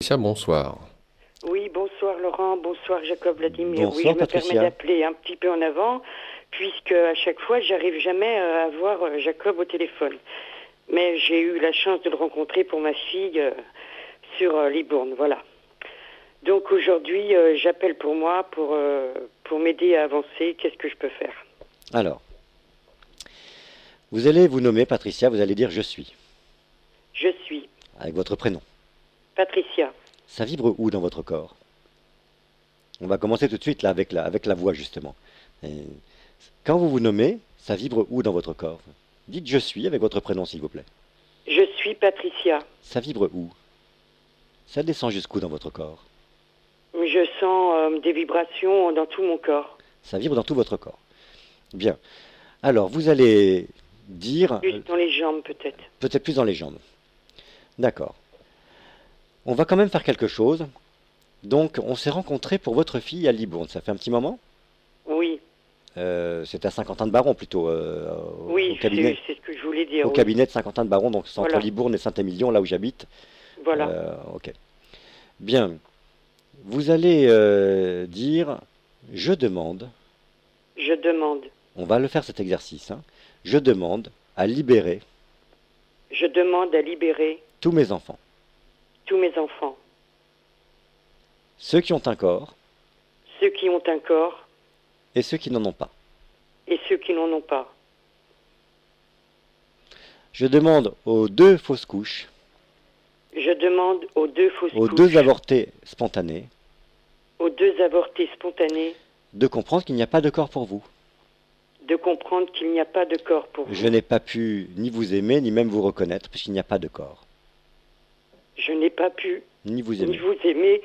Patricia, bonsoir. Oui, bonsoir Laurent, bonsoir Jacob Vladimir. Oui, Bonsoir je me permets Patricia. d'appeler un petit peu en avant, puisque à chaque fois, j'arrive jamais à avoir Jacob au téléphone. Mais j'ai eu la chance de le rencontrer pour ma fille sur Libourne, voilà. Donc aujourd'hui, j'appelle pour moi, pour m'aider à avancer. Qu'est-ce que je peux faire? Alors, vous allez vous nommer Patricia, vous allez dire je suis, Je suis avec votre prénom. Patricia. Ça vibre où dans votre corps? On va commencer tout de suite là avec la voix justement. Et quand vous vous nommez, ça vibre où dans votre corps? Dites je suis avec votre prénom s'il vous plaît. Je suis Patricia. Ça vibre où? Ça descend jusqu'où dans votre corps? Je sens des vibrations dans tout mon corps. Ça vibre dans tout votre corps. Bien. Alors, vous allez dire, Juste dans les jambes peut-être. peut-être plus dans les jambes. D'accord. On va quand même faire quelque chose. Donc, on s'est rencontrés pour votre fille à Libourne. Ça fait un petit moment? Oui, C'est à Saint-Quentin-de-Baron plutôt, au oui, cabinet, c'est ce que je voulais dire, au oui. cabinet de Saint-Quentin-de-Baron, donc c'est entre Voilà, Libourne et Saint-Émilion, là où j'habite. voilà. Ok. Bien. Vous allez dire, je demande, Je demande. on va le faire cet exercice, hein. Je demande à libérer Je demande à libérer tous mes enfants, tous mes enfants, ceux qui ont un corps ceux qui ont un corps et ceux qui n'en ont pas. et ceux qui n'en ont pas. Je demande aux deux fausses couches, Je demande aux deux fausses aux couches, deux avortés spontanés, aux deux avortés spontanés, de comprendre qu'il n'y a pas de corps pour vous. de comprendre qu'il n'y a pas de corps pour vous. Je n'ai pas pu ni vous aimer, ni même vous reconnaître, puisqu'il n'y a pas de corps. Je n'ai pas pu Ni vous ni aimer, vous aimer,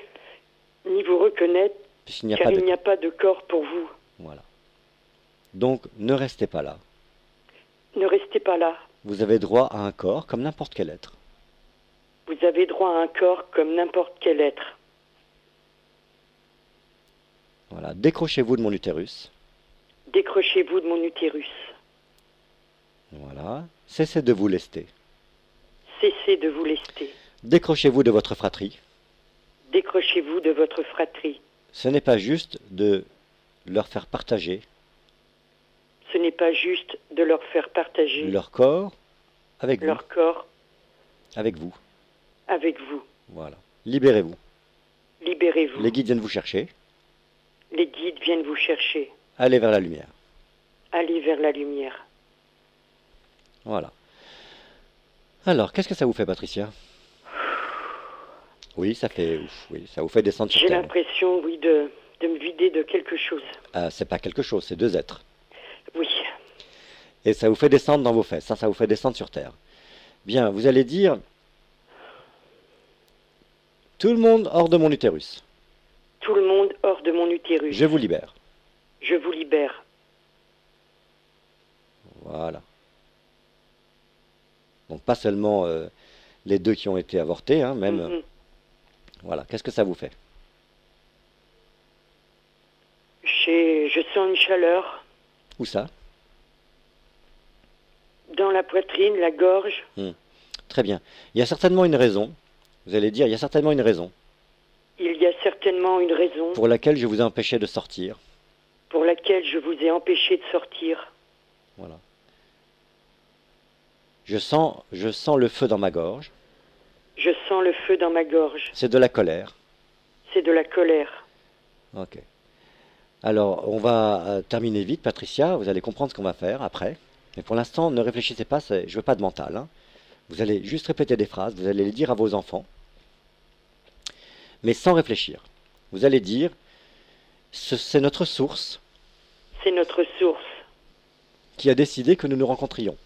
ni vous reconnaître, puisqu'il n'y a car pas de il n'y corps. a pas de corps pour vous. Voilà. Donc, ne restez pas là. Ne restez pas là. Vous avez droit à un corps comme n'importe quel être. Vous avez droit à un corps comme n'importe quel être. Voilà. Décrochez-vous de mon utérus. Décrochez-vous de mon utérus. Voilà. Cessez de vous lester. Cessez de vous lester. Décrochez-vous de votre fratrie. Décrochez-vous de votre fratrie. Ce n'est pas juste de leur faire partager Ce n'est pas juste de leur faire partager leur corps avec vous, leur corps avec vous. avec vous. Voilà. Libérez-vous. Libérez-vous. Les guides viennent vous chercher. Les guides viennent vous chercher. Allez vers la lumière. Allez vers la lumière. Voilà. Alors, qu'est-ce que ça vous fait, Patricia? Oui, ça fait ouf, oui, ça vous fait descendre sur J'ai terre. l'impression, oui, de me vider de quelque chose. C'est pas quelque chose, c'est deux êtres. Oui. Et ça vous fait descendre dans vos fesses, ça vous fait descendre sur terre. Bien, vous allez dire, tout le monde hors de mon utérus. Tout le monde hors de mon utérus. Je vous libère. Je vous libère. Voilà. Donc pas seulement les deux qui ont été avortés, hein, même. Mhm. Voilà, qu'est-ce que ça vous fait? Je sens une chaleur Où ça? dans la poitrine, la gorge. Très bien. Il y a certainement une raison. Vous allez dire, il y a certainement une raison Il y a certainement une raison pour laquelle je vous ai empêché de sortir. pour laquelle je vous ai empêché de sortir. Voilà. Je sens le feu dans ma gorge. Je sens le feu dans ma gorge. C'est de la colère. C'est de la colère. Ok. Alors, on va terminer vite, Patricia. Vous allez comprendre ce qu'on va faire après. Mais pour l'instant, ne réfléchissez pas. Je ne veux pas de mental, hein. Vous allez juste répéter des phrases. Vous allez les dire à vos enfants. Mais sans réfléchir. Vous allez dire, c'est notre source C'est notre source qui a décidé que nous nous rencontrions.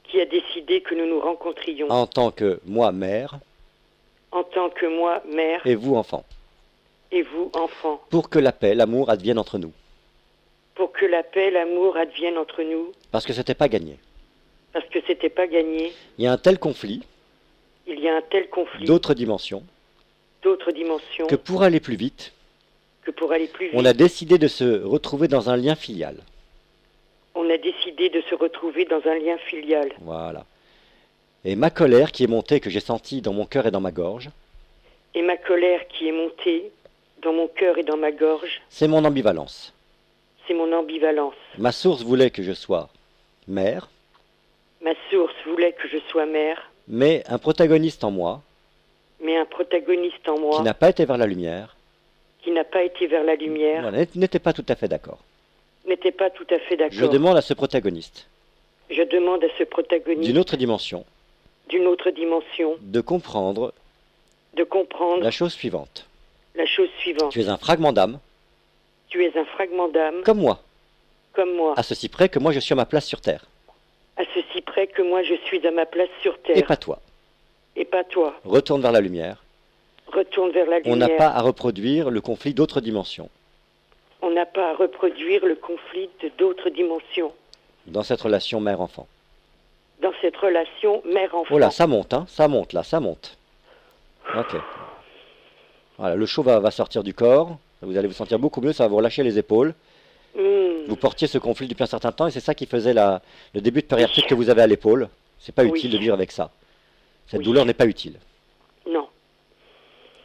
qui a décidé que nous nous rencontrions En tant que moi, mère, en tant que moi, mère, et vous, enfant. et vous, enfant, Pour que la paix, l'amour advienne entre nous. pour que la paix, l'amour advienne entre nous, Parce que c'était pas gagné. parce que c'était pas gagné. Il y a un tel conflit, Il y a un tel conflit, d'autres dimensions, d'autres dimensions, que pour aller plus vite, que pour aller plus on vite, a décidé de se retrouver dans un lien filial. on a décidé de se retrouver dans un lien filial. Voilà. Et ma colère qui est montée, que j'ai sentie dans mon cœur et dans ma gorge, et ma colère qui est montée dans mon cœur et dans ma gorge, C'est mon ambivalence. c'est mon ambivalence. Ma source voulait que je sois mère, Ma source voulait que je sois mère, mais un protagoniste en moi, mais un protagoniste en qui moi, n'a pas été vers la lumière, qui n'a pas été vers la lumière, voilà, n'était pas tout à fait d'accord. n'était pas tout à fait Je d'accord. demande à ce protagoniste, Je demande à ce protagoniste d'une autre dimension, d'une autre dimension de comprendre de comprendre la chose suivante. la chose suivante. Tu es un fragment d'âme, Tu es un fragment d'âme, comme moi, comme moi, à ceci près que moi je suis à ma place sur Terre, à ceci près que moi je suis à ma place sur et terre, pas toi. et pas toi. Retourne vers la lumière. Retourne vers la On n'a lumière. pas à reproduire le conflit d'autres dimensions. On n'a pas à reproduire le conflit d'autres dimensions Dans cette relation mère-enfant. dans cette relation mère-enfant. Oh là, ça monte, hein, ça monte, là, ça monte. Ok. Voilà, le chaud va sortir du corps, vous allez vous sentir beaucoup mieux, ça va vous relâcher les épaules. Vous portiez ce conflit depuis un certain temps et c'est ça qui faisait le début de périarthrite que vous avez à l'épaule. C'est pas utile Oui. de vivre avec ça. Cette Oui. douleur n'est pas utile. Non.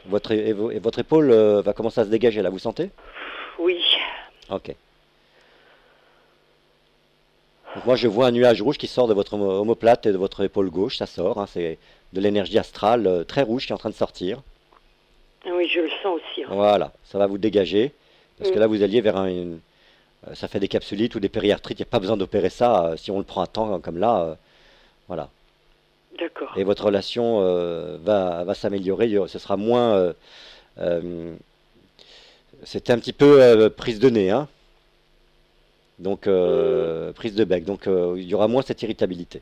Votre épaule va commencer à se dégager là, vous sentez? Oui. Ok. Donc moi je vois un nuage rouge qui sort de votre omoplate et de votre épaule gauche, ça sort, hein, c'est de l'énergie astrale très rouge qui est en train de sortir. Ah oui, je le sens aussi. Hein. Voilà, ça va vous dégager, parce que là vous alliez vers ça fait des capsulites ou des périarthrites, il n'y a pas besoin d'opérer ça, si on le prend à temps comme là, voilà. D'accord. Et votre relation va s'améliorer, ce sera moins... c'était un petit peu prise de nez, hein. Donc prise de bec, donc il y aura moins cette irritabilité.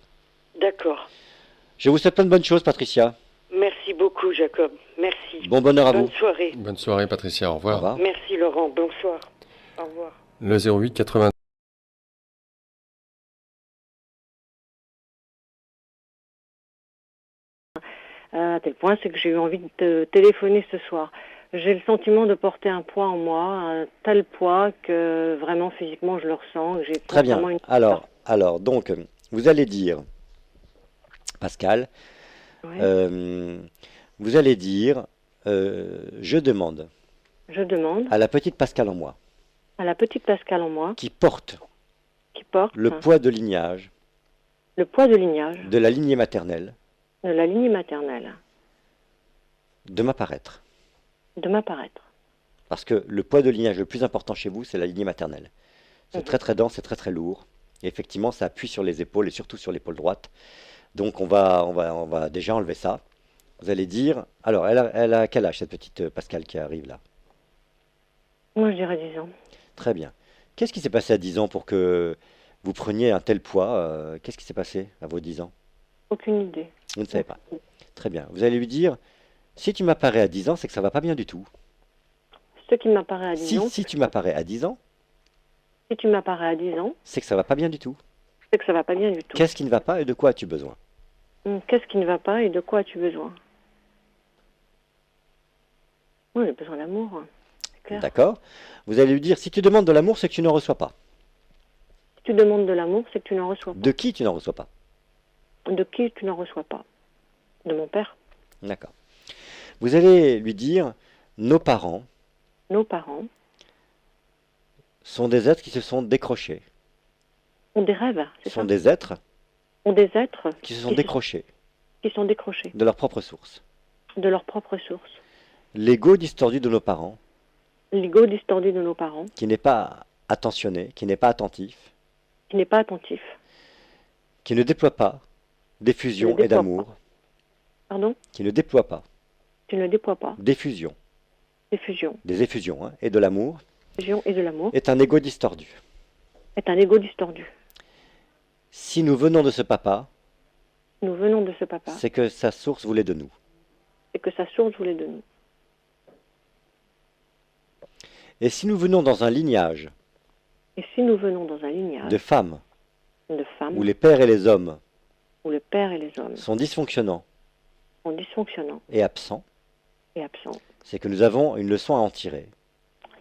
D'accord. Je vous souhaite plein de bonnes choses, Patricia. Merci beaucoup, Jacob. Merci. Bon bonheur à Bonne vous. soirée. Bonne soirée, Patricia. Au Au revoir. revoir. Merci, Laurent. Bonsoir. Au revoir. Le 08 80. À tel point, c'est que j'ai eu envie de te téléphoner ce soir. J'ai le sentiment de porter un poids en moi, un tel poids que vraiment physiquement je le ressens. Que j'ai Très bien. constamment Alors, donc, vous allez dire, Pascal, Ouais. vous allez dire, je demande Je demande à la petite Pascal en moi, à la petite Pascal en moi, qui porte qui porte le poids de lignage le poids de lignage de la lignée maternelle, de la lignée maternelle, de m'apparaître. de m'apparaître. Parce que le poids de lignage le plus important chez vous, c'est la lignée maternelle. C'est Mhm. très très dense, c'est très très lourd. Et effectivement, ça appuie sur les épaules et surtout sur l'épaule droite. Donc on va déjà enlever ça. Vous allez dire, alors elle a quel âge cette petite Pascal qui arrive là? Moi, je dirais 10 ans. Très bien. Qu'est-ce qui s'est passé à 10 ans pour que vous preniez un tel poids? Qu'est-ce qui s'est passé à vos 10 ans? Aucune idée. Vous ne savez pas. Très bien. Vous allez lui dire, si tu m'apparais à 10 ans, c'est que ça va pas bien du tout. Ce qui m'apparaît à 10 ans, Si tu m'apparais à 10 ans, si tu m'apparais à 10 ans, c'est que ça va pas bien du tout. c'est que ça va pas bien du tout. Qu'est-ce qui ne va pas et de quoi as-tu besoin? Qu'est-ce qui ne va pas et de quoi as-tu besoin? Oui, j'ai besoin d'amour, hein. C'est clair. D'accord? Vous allez lui dire, si tu demandes de l'amour, c'est que tu n'en reçois pas. Si tu demandes de l'amour, c'est que tu n'en reçois pas. De qui tu n'en reçois pas? De qui tu n'en reçois pas? De mon père. D'accord. Vous allez lui dire, nos parents Nos parents sont des êtres qui se sont décrochés. ont des rêves, c'est Sont ça? des êtres Ont des êtres qui se sont décrochés qui sont décrochés de leur propre source. de leur propre source. L'ego distordu de nos parents, L'ego distordu de nos parents, qui n'est pas attentionné, qui n'est pas attentif, qui n'est pas attentif. qui ne déploie pas d'effusion Qui ne et déploie d'amour, Pardon? qui ne déploie pas Tu ne déploies pas. d'effusion, Effusion. des effusions hein, et de l'amour, Effusion et de l'amour est un ego distordu. est un ego distordu. Si nous venons de ce papa, Nous venons de ce papa c'est que sa source voulait de nous. et que sa source voulait de nous. Et si nous venons dans un lignage Et si nous venons dans un lignage de femmes de femmes où les pères et les hommes où le père et les hommes sont dysfonctionnants sont dysfonctionnants et absents, et absents, c'est que nous avons une leçon à en tirer.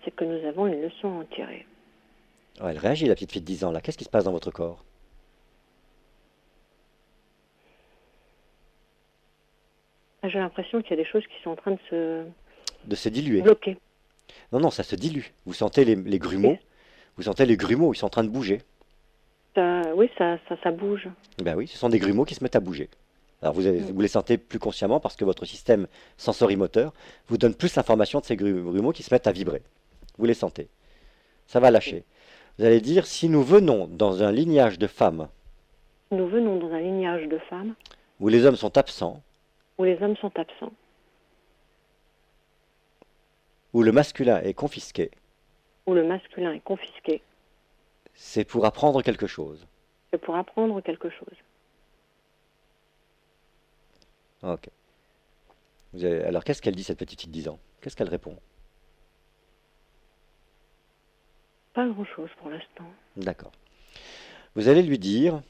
c'est que nous avons une leçon à en tirer. Oh, elle réagit, la petite fille de 10 ans, là. Qu'est-ce qui se passe dans votre corps? Ah, j'ai l'impression qu'il y a des choses qui sont en train de se De se diluer. bloquer. Non, non, ça se dilue. Vous sentez les grumeaux. Vous sentez les grumeaux, ils sont en train de bouger. Oui, ça bouge. Ben oui, ce sont des grumeaux qui se mettent à bouger. Alors vous les sentez plus consciemment parce que votre système sensorimoteur vous donne plus l'information de ces grumeaux qui se mettent à vibrer. Vous les sentez. Ça va lâcher. Vous allez dire, si nous venons dans un lignage de femmes Nous venons dans un lignage de femmes où les hommes sont absents, où les hommes sont absents, où le masculin est confisqué, où le masculin est confisqué, c'est pour apprendre quelque chose. c'est pour apprendre quelque chose. Ok. Alors qu'est-ce qu'elle dit cette petite fille de 10 ans? Qu'est-ce qu'elle répond? Pas grand-chose pour l'instant. D'accord. Vous allez lui dire,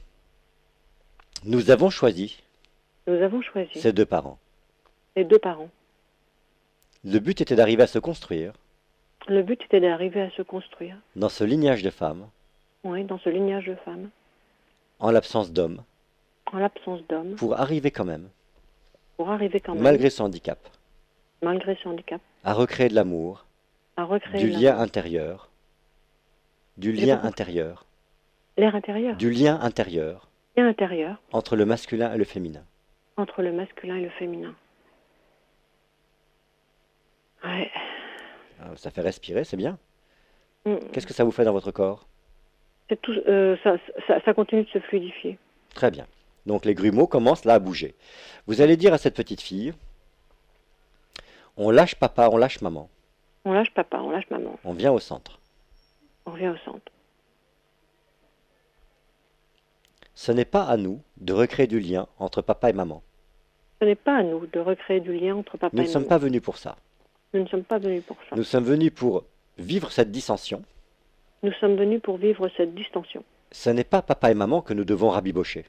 nous avons choisi Nous avons choisi ces deux parents. les deux parents. Le but était d'arriver à se construire Le but était d'arriver à se construire, dans ce lignage de femmes, oui, dans ce lignage de femmes, en l'absence d'hommes, en l'absence d'hommes, pour arriver quand même, pour arriver quand même, malgré son handicap, malgré ce handicap, à recréer de l'amour, à recréer du l'amour. lien intérieur, du J'ai lien pas compris. intérieur, L'air intérieur, du lien intérieur lien intérieur entre le masculin et le féminin. entre le masculin et le féminin. Ouais. Ça fait respirer, c'est bien. Mm. Qu'est-ce que ça vous fait dans votre corps? C'est tout, ça continue de se fluidifier. Très bien. Donc les grumeaux commencent là à bouger. Vous allez dire à cette petite fille, on lâche papa, on lâche maman, On lâche papa, on lâche maman, on vient au centre. on revient au centre. Ce n'est pas à nous de recréer du lien entre papa et maman. Ce n'est pas à nous de recréer du lien entre papa Nous et ne sommes maman. pas venus pour ça. Nous ne sommes pas venus pour ça. Nous sommes venus pour vivre cette dissension. Nous sommes venus pour vivre cette distension. Ce n'est pas papa et maman que nous devons rabibocher.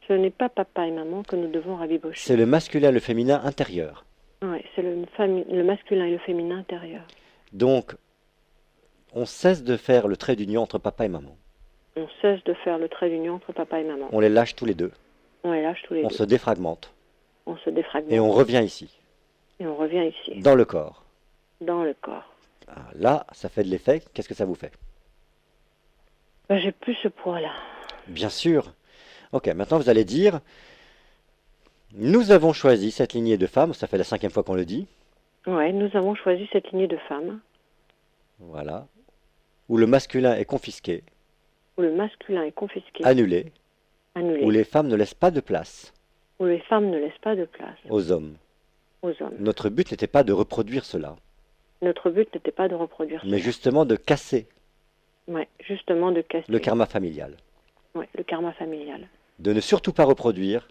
Ce n'est pas papa et maman que nous devons rabibocher. C'est le masculin et le féminin intérieur. Ouais, c'est le masculin et le féminin intérieur. Donc, on cesse de faire le trait d'union entre papa et maman. On cesse de faire le trait d'union entre papa et maman. On les lâche tous les deux. On les lâche tous les On deux. se défragmente. On se défragmente. Et on revient ici, Et on revient ici, dans le corps. dans le corps. Ah, là, ça fait de l'effet. Qu'est-ce que ça vous fait? Ben, j'ai plus ce poids-là. Bien sûr. Ok, maintenant vous allez dire, nous avons choisi cette lignée de femmes, ça fait la 5e fois qu'on le dit, Ouais, nous avons choisi cette lignée de femmes voilà, où le masculin est confisqué, où le masculin est confisqué, annulé, annulé, où les femmes ne laissent pas de place où les femmes ne laissent pas de place aux hommes. aux hommes. Notre but n'était pas de reproduire cela, Notre but n'était pas de reproduire mais ça. justement de casser Ouais, justement de casser le karma familial, ouais, le karma familial. de ne surtout pas reproduire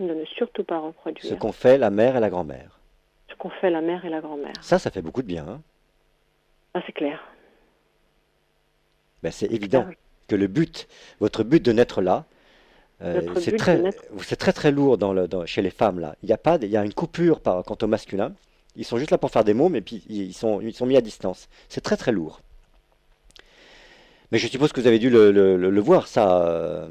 De ne surtout pas ce reproduire qu'ont fait la mère et la grand-mère. ce qu'ont fait la mère et la grand-mère. Ça fait beaucoup de bien, hein. Ah, c'est clair. Ben, c'est évident que votre but de naître là, Notre c'est but très, de naître- c'est très très lourd chez les femmes là. Il y a une coupure quant au masculin. Ils sont juste là pour faire des mômes et puis ils sont mis à distance. C'est très très lourd. Mais je suppose que vous avez dû le voir ça.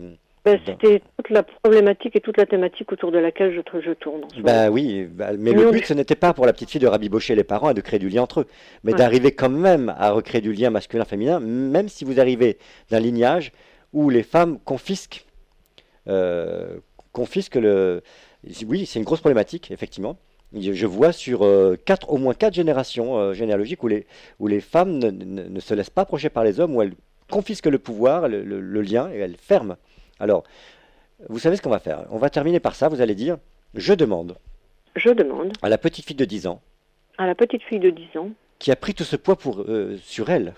Ben, c'était toute la problématique et toute la thématique autour de laquelle je tourne. En ce moment. Ben oui, mais le but ce n'était pas pour la petite fille de rabibocher les parents et de créer du lien entre eux, mais Ouais. d'arriver quand même à recréer du lien masculin-féminin, même si vous arrivez d'un lignage où les femmes confisquent le. Oui, c'est une grosse problématique, effectivement. Je vois sur au moins 4 générations généalogiques où les femmes ne se laissent pas approcher par les hommes, où elles confisquent le pouvoir, le lien, et elles ferment. Alors, vous savez ce qu'on va faire? On va terminer par ça, vous allez dire, je demande Je demande à la petite fille de 10 ans, à la petite fille de 10 ans, qui a pris tout ce poids sur elle,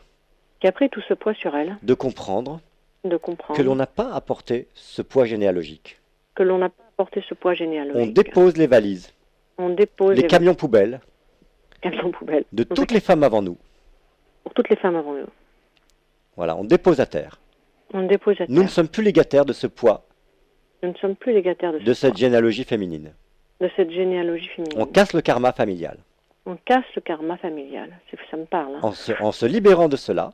qui a pris tout ce poids sur elle, de comprendre de comprendre que l'on n'a pas apporté ce poids généalogique. que l'on n'a pas porté ce poids On généalogique. dépose les valises, On dépose les camions poubelles camions poubelles de toutes les femmes avant nous. pour toutes les femmes avant nous. Voilà, on dépose à terre. On dépose à terre. Nous ne sommes plus légataires de ce poids, Nous ne sommes plus légataires de, de ce cette poids, généalogie féminine. de cette généalogie féminine. On casse le karma familial. On casse le karma familial. Ça me parle. Hein. En se libérant de cela,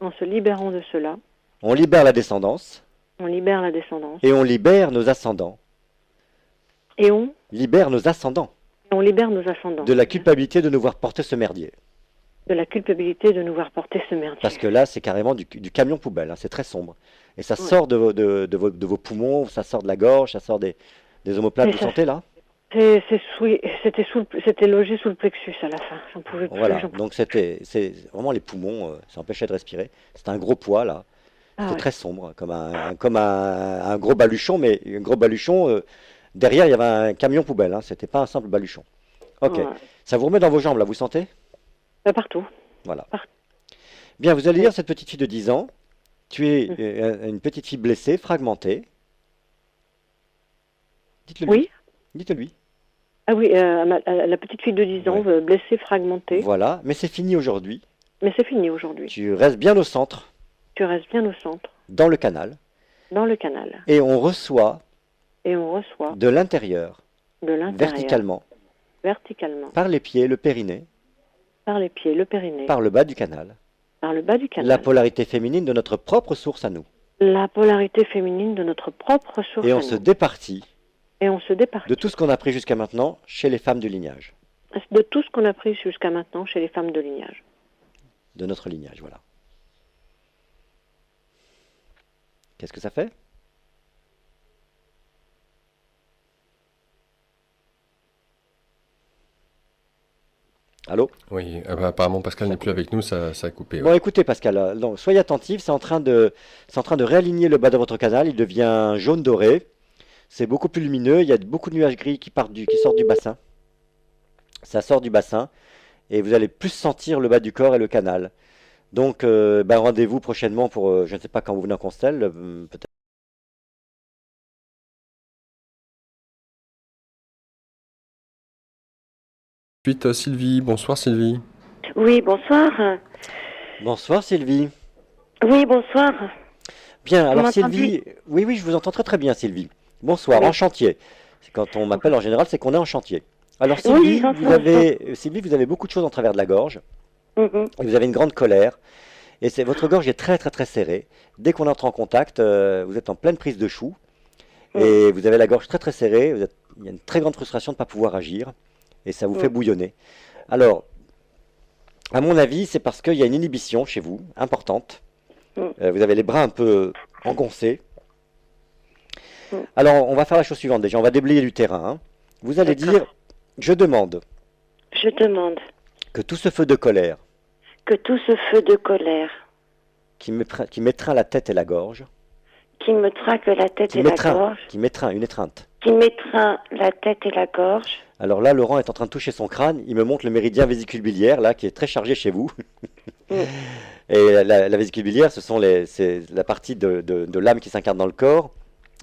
En se libérant de cela, on libère la descendance on libère la descendance et on libère nos ascendants. et on libère nos ascendants On libère nos ascendants. de la culpabilité de nous voir porter ce merdier. De la culpabilité de nous voir porter ce merdier. Parce que là, c'est carrément du camion poubelle, hein, c'est très sombre. Et ça Ouais. sort de vos poumons, ça sort de la gorge, ça sort des omoplates, Mais vous ça- sentez là? C'était logé sous le plexus à la fin. J'en pouvais plus. Voilà, j'en pouvais- donc c'est vraiment les poumons, ça empêchait de respirer. C'était un gros poids là, Ah c'était ouais. très sombre, comme un gros baluchon, mais un gros baluchon, derrière il y avait un camion poubelle, hein, c'était pas un simple baluchon. Ok, Ouais. ça vous remet dans vos jambes là, vous sentez? Partout. Voilà. Partout. Bien, vous allez Oui. lire cette petite fille de 10 ans, tu es une petite fille blessée, fragmentée. Dites-le lui. Oui. Dites-le-lui. Ah oui, la petite fille de 10 ans, Ouais. blessée, fragmentée. Voilà, mais c'est fini aujourd'hui. Mais c'est fini aujourd'hui. Tu restes bien au centre, Tu restes bien au centre, dans le canal, dans le canal. et on reçoit Et on reçoit de l'intérieur, de l'intérieur, verticalement, verticalement, par les pieds, le périnée, par les pieds, le périnée, par le bas du canal, par le bas du canal. la polarité féminine de notre propre source à nous. La polarité féminine de notre propre source Et à on se nous. départit Et on se départit de tout ce qu'on a appris jusqu'à maintenant chez les femmes du lignage, de tout ce qu'on a pris jusqu'à maintenant chez les femmes de lignage. de notre lignage, voilà. Qu'est-ce que ça fait? Allô? Oui, apparemment Pascal n'est plus avec nous, ça a coupé. Bon, Ouais. écoutez, Pascal, donc, soyez attentifs, c'est en train de réaligner le bas de votre canal, il devient jaune doré, c'est beaucoup plus lumineux, il y a beaucoup de nuages gris qui sortent du bassin. Ça sort du bassin, et vous allez plus sentir le bas du corps et le canal. Donc, rendez-vous prochainement pour, je ne sais pas quand vous venez en Constelle, peut-être. Ensuite, Sylvie. Bonsoir Sylvie. Oui, bonsoir. Bonsoir Sylvie. Oui, bonsoir. Bien, Vous alors m'entendez? Sylvie, oui, je vous entends très très bien Sylvie. Bonsoir, Oui. en chantier. Quand on m'appelle en général, c'est qu'on est en chantier. Alors Oui, Sylvie, j'entends. Sylvie, vous avez beaucoup de choses en travers de la gorge, Mhm. et vous avez une grande colère, et votre gorge est très très très serrée. Dès qu'on entre en contact, vous êtes en pleine prise de chou, et vous avez la gorge très très serrée, il y a une très grande frustration de ne pas pouvoir agir, et ça vous fait bouillonner. Alors, à mon avis, c'est parce qu'il y a une inhibition chez vous, importante. Vous avez les bras un peu engoncés. Alors, on va faire la chose suivante. Déjà, on va déblayer du terrain, hein. Vous allez D'accord. dire, je demande Je demande que tout ce feu de colère que tout ce feu de colère qui m'étreint la tête et la gorge, qui me traque la tête qui et la m'étreint, gorge, une étreinte. qui m'étreint la tête et la gorge. Alors là, Laurent est en train de toucher son crâne. Il me montre le méridien vésicule-biliaire, là, qui est très chargé chez vous. Et la vésicule-biliaire, c'est la partie de l'âme qui s'incarne dans le corps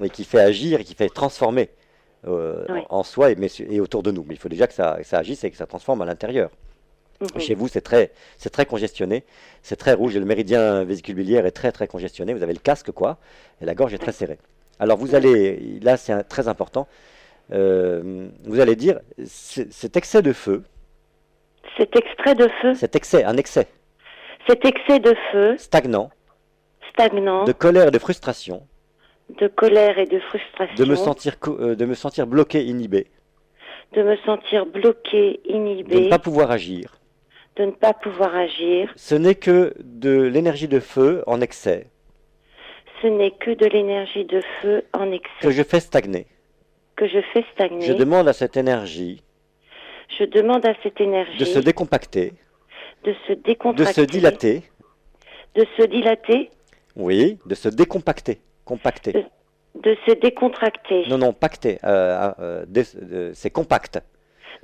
et qui fait agir et qui fait transformer Oui. en soi et autour de nous. Mais il faut déjà que ça agisse et que ça transforme à l'intérieur. Mhm. Chez vous, c'est très congestionné, c'est très rouge, et le méridien vésicule-biliaire est très très congestionné. Vous avez le casque, quoi, et la gorge est très serrée. Alors vous allez, là c'est très important, vous allez dire, cet excès de feu, Cet extrait de feu, un excès cet excès de feu stagnant, stagnant, de colère et de frustration, de colère et de frustration, de me sentir bloqué, inhibé, de me sentir bloqué, de inhibé, ne pas pouvoir agir, de ne pas pouvoir agir. ce n'est que de l'énergie de feu en excès Ce n'est que de l'énergie de feu en que excès je fais stagner. que je fais stagner. Je demande à cette énergie Je demande à cette énergie de se décompacter, de se de décontracter, se dilater, de se dilater, oui, de se décompacter, compacter. de se décontracter, Non, pacter, c'est compact.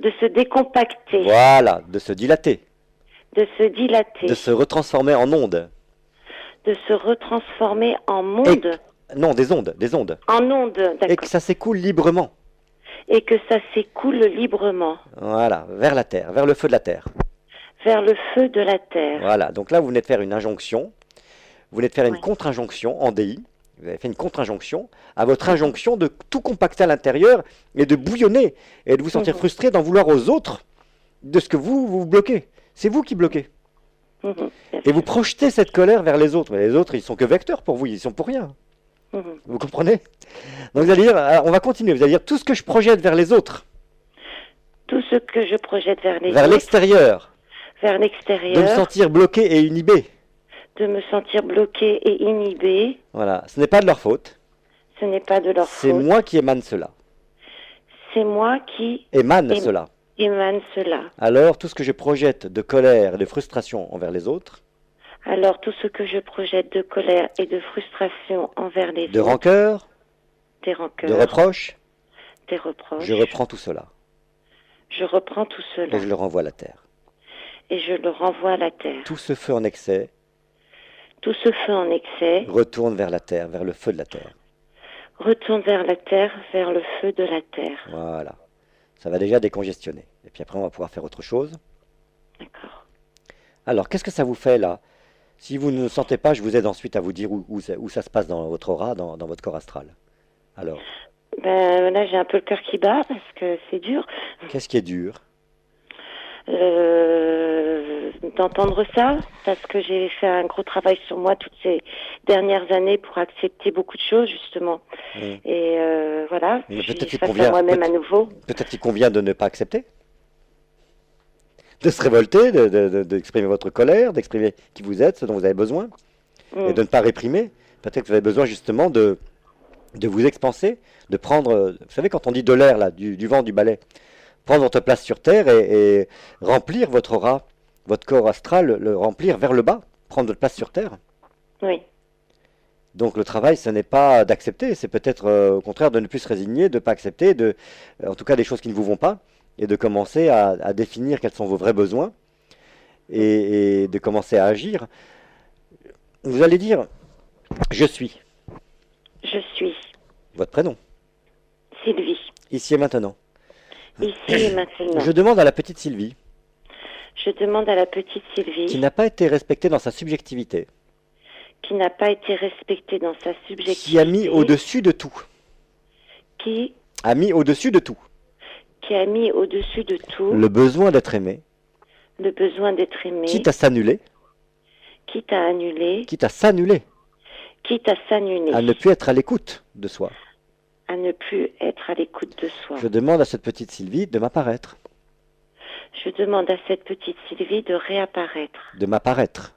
de se décompacter, Voilà, de se dilater, de se dilater, de se retransformer en ondes. de se retransformer en monde, Non, des ondes, en onde, Et d'accord, que ça s'écoule librement, et que ça s'écoule librement voilà, vers la terre, vers le feu de la terre. vers le feu de la terre. Voilà, donc là vous venez de faire une injonction, vous venez de faire une Ouais. contre-injonction en DI, vous avez fait une contre-injonction à votre injonction de tout compacter à l'intérieur et de bouillonner et de vous sentir frustré d'en vouloir aux autres de ce que vous bloquez. C'est vous qui bloquez. Mhm, bien Et vous sûr. projetez cette colère vers les autres. Mais les autres, ils sont que vecteurs pour vous, ils sont pour rien. Mhm. Vous comprenez? Donc vous allez dire, alors, on va continuer, vous allez dire tout ce que je projette vers les autres, Tout ce que je projette vers les vers autres, l'extérieur, vers de me l'extérieur, sentir bloqué et inhibé. de me sentir bloqué et inhibé, Voilà, ce n'est pas de leur faute, ce n'est pas de leur c'est faute. moi qui émane cela. C'est moi qui Émane Ém- cela. émane cela. Alors, tout ce que je projette de colère et de frustration envers les autres, Alors tout ce que je projette de colère et de frustration envers les de autres, rancœur, des de rancœurs, reproches, des reproches, je reprends tout cela je reprends tout cela et je le renvoie à la terre. et je le renvoie à la terre. Tout ce feu en excès Tout ce feu en excès retourne vers la terre, vers le feu de la terre. retourne vers la terre, vers le feu de la terre. Voilà. Ça va déjà décongestionner. Et puis après, on va pouvoir faire autre chose. D'accord. Alors, qu'est-ce que ça vous fait là? Si vous ne le sentez pas, je vous aide ensuite à vous dire où ça se passe dans votre aura, dans votre corps astral. Alors, Ben là j'ai un peu le cœur qui bat parce que c'est dur qu'est-ce qui est dur? d'entendre ça parce que j'ai fait un gros travail sur moi toutes ces dernières années pour accepter beaucoup de choses justement. Mm. Et voilà, Mais je peut-être suis qu'il face convient- à moi-même peut- à nouveau. Peut-être qu'il convient de ne pas accepter? De se révolter, d'exprimer votre colère, d'exprimer qui vous êtes, ce dont vous avez besoin, et de ne pas réprimer. Peut-être que vous avez besoin justement de vous expanser, de prendre, vous savez, quand on dit de l'air, là, du vent, du balai, prendre votre place sur Terre et remplir votre aura, votre corps astral, le remplir vers le bas, prendre votre place sur Terre. Oui, Donc le travail, ce n'est pas d'accepter, c'est peut-être au contraire de ne plus se résigner, de ne pas accepter, en tout cas des choses qui ne vous vont pas, et de commencer à définir quels sont vos vrais besoins, et de commencer à agir. Vous allez dire, je suis, je suis votre prénom, Sylvie, ici et maintenant. ici et maintenant. Je demande à la petite Sylvie, Je demande à la petite qui Sylvie, n'a pas été respectée dans sa subjectivité, qui n'a pas été respectée dans sa subjectivité, qui a mis au-dessus de tout, qui a mis au-dessus de tout, a mis au-dessus de tout le besoin d'être aimé, le besoin d'être aimé, quitte à s'annuler, quitte à annuler, quitte à s'annuler, quitte à s'annuler, à ne plus être à l'écoute de soi. à ne plus être à l'écoute de soi. Je demande à cette petite Sylvie de m'apparaître, Je demande à cette petite Sylvie de réapparaître, de m'apparaître.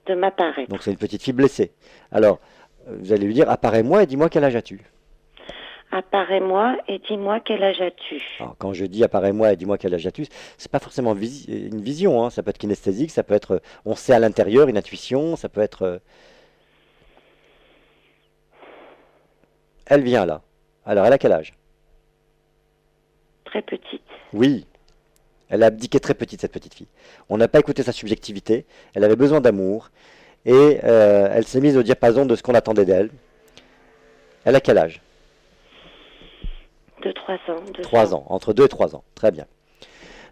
de m'apparaître. Donc c'est une petite fille blessée. Alors, vous allez lui dire, apparais-moi et dis-moi quel âge as-tu. Apparais-moi et dis-moi quel âge as-tu. Alors, quand je dis apparais-moi et dis-moi quel âge as-tu, c'est pas forcément une vision, hein. Ça peut être kinesthésique, ça peut être, on sait à l'intérieur, une intuition, ça peut être... Elle vient là. Alors, elle a quel âge? Très petite. Oui. Elle a abdiqué très petite, cette petite fille. On n'a pas écouté sa subjectivité, elle avait besoin d'amour, et elle s'est mise au diapason de ce qu'on attendait d'elle. Elle a quel âge? De 3 ans. 3 ans, entre 2 et 3 ans, très bien.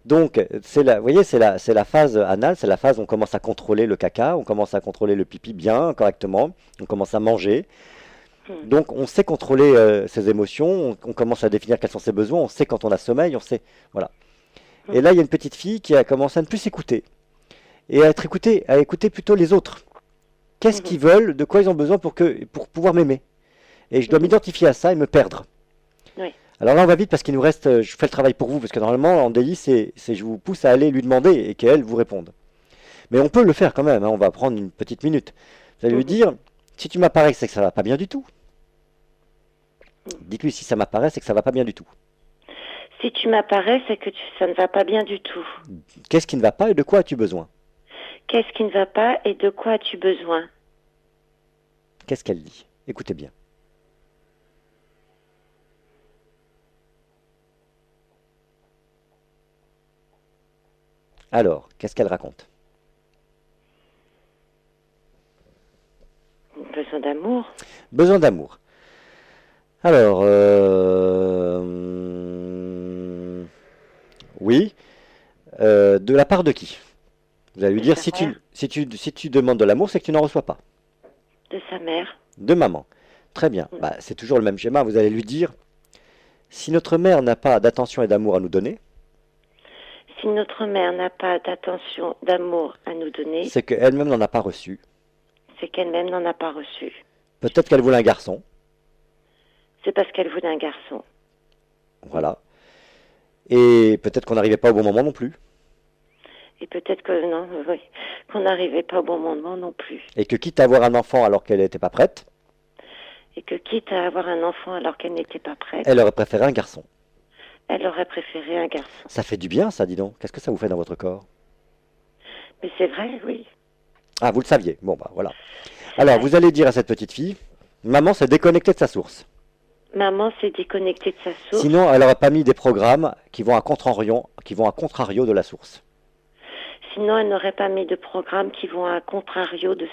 Donc, vous voyez, c'est la phase anale, c'est la phase où on commence à contrôler le caca, on commence à contrôler le pipi bien, correctement, on commence à manger. Donc, on sait contrôler ses émotions, on commence à définir quels sont ses besoins, on sait quand on a sommeil, on sait, voilà. Et là, il y a une petite fille qui a commencé à ne plus s'écouter, et à écouter plutôt les autres. Qu'est-ce qu'ils veulent, de quoi ils ont besoin pour pouvoir m'aimer. Et je dois m'identifier à ça et me perdre. Oui. Alors là, on va vite parce qu'il nous reste, je fais le travail pour vous, parce que normalement, en DI, c'est je vous pousse à aller lui demander et qu'elle vous réponde. Mais on peut le faire quand même, hein, on va prendre une petite minute. Vous allez lui dire, si tu m'apparais, c'est que ça va pas bien du tout. Dites-lui, si ça m'apparaît, c'est que ça va pas bien du tout. Si tu m'apparais, c'est que ça ne va pas bien du tout. Qu'est-ce qui ne va pas et de quoi as-tu besoin? Qu'est-ce qui ne va pas et de quoi as-tu besoin? Qu'est-ce qu'elle dit? Écoutez bien. Alors, qu'est-ce qu'elle raconte? Besoin d'amour. Besoin d'amour. Alors, oui. De la part de qui? Vous allez lui dire, si tu demandes de l'amour, c'est que tu n'en reçois pas. De sa mère. De maman. Très bien. Bah, c'est toujours le même schéma. Vous allez lui dire, si notre mère n'a pas d'attention et d'amour à nous donner, Si notre mère n'a pas d'attention, d'amour à nous donner, c'est qu'elle-même n'en a pas reçu. c'est qu'elle-même n'en a pas reçu. Peut-être qu'elle voulait un garçon. C'est parce qu'elle voulait un garçon. Voilà. Et peut-être qu'on n'arrivait pas au bon moment non plus. Et peut-être que non, oui, qu'on n'arrivait pas au bon moment non plus. Et que quitte à avoir un enfant alors qu'elle n'était pas prête, Et que quitte à avoir un enfant alors qu'elle n'était pas prête, elle aurait préféré un garçon. elle aurait préféré un garçon. Ça fait du bien, ça, dis donc. Qu'est-ce que ça vous fait dans votre corps? Mais c'est vrai, oui. Ah, vous le saviez. Bon, bah voilà. Alors, vous allez dire à cette petite fille, maman s'est déconnectée de sa source. Maman s'est déconnectée de sa source. Sinon, elle n'aurait pas mis des programmes qui vont à contrario de la source. Sinon, elle n'aurait pas mis de programmes qui vont à contrario de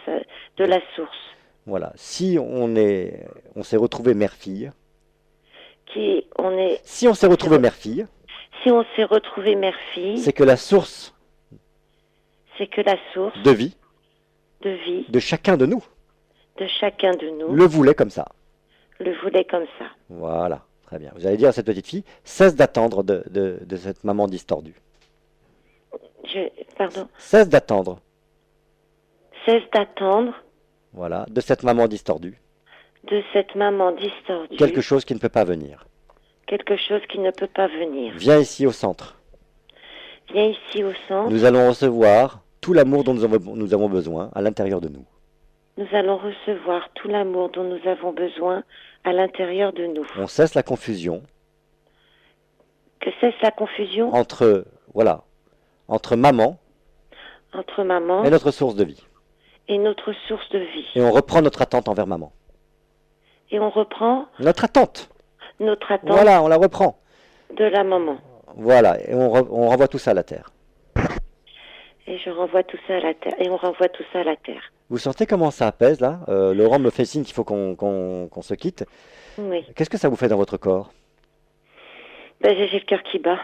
la source. Voilà. Si on s'est retrouvé mère-fille, Si si on s'est retrouvé mère-fille, mère-fille, c'est que la source c'est que la source de vie de vie de chacun de nous de chacun de nous le voulait comme ça. le voulait comme ça. Voilà. Très bien. Vous allez dire à cette petite fille, cesse d'attendre de cette maman distordue. Pardon. Cesse d'attendre. Cesse d'attendre Voilà. De cette maman distordue. de cette maman distordue Quelque chose qui ne peut pas venir. quelque chose qui ne peut pas venir. Viens ici au centre. Viens ici au centre. Nous allons recevoir tout l'amour dont nous avons besoin à l'intérieur de nous. Nous allons recevoir tout l'amour dont nous avons besoin à l'intérieur de nous. On cesse la confusion Que cesse la confusion entre maman entre maman et notre source de vie. et notre source de vie. Et on reprend notre attente envers maman. Et on reprend Notre attente. notre attente Voilà, on la reprend. de la maman. Voilà, et on renvoie tout ça à la terre. Et je renvoie tout ça à la terre. Et on renvoie tout ça à la terre. Vous sentez comment ça apaise là? Laurent me fait signe qu'il faut qu'on se quitte. Oui. Qu'est-ce que ça vous fait dans votre corps? Ben, j'ai le cœur qui bat.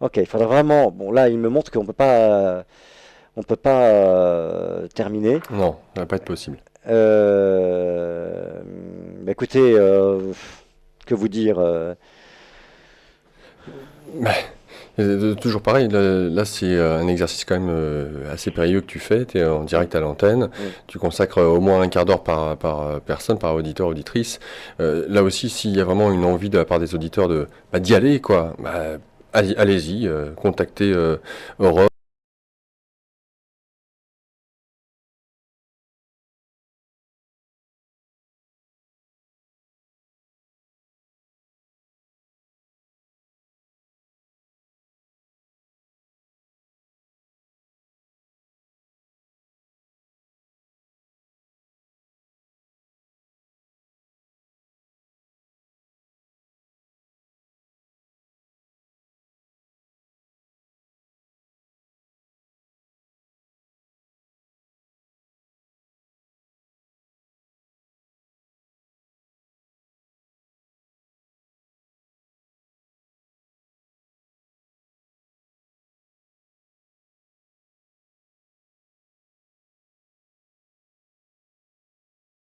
Ok, il faudra vraiment. Bon, là, il me montre qu'on peut pas, terminer. Non, ça va pas être possible. Bah, écoutez, que vous dire? Toujours pareil, là, c'est un exercice quand même assez périlleux que tu fais. Tu es en direct à l'antenne. Tu consacres au moins un quart d'heure par personne, par auditeur, auditrice. Là aussi, s'il y a vraiment une envie de la part des auditeurs d'y aller, quoi, allez-y, contactez Aurore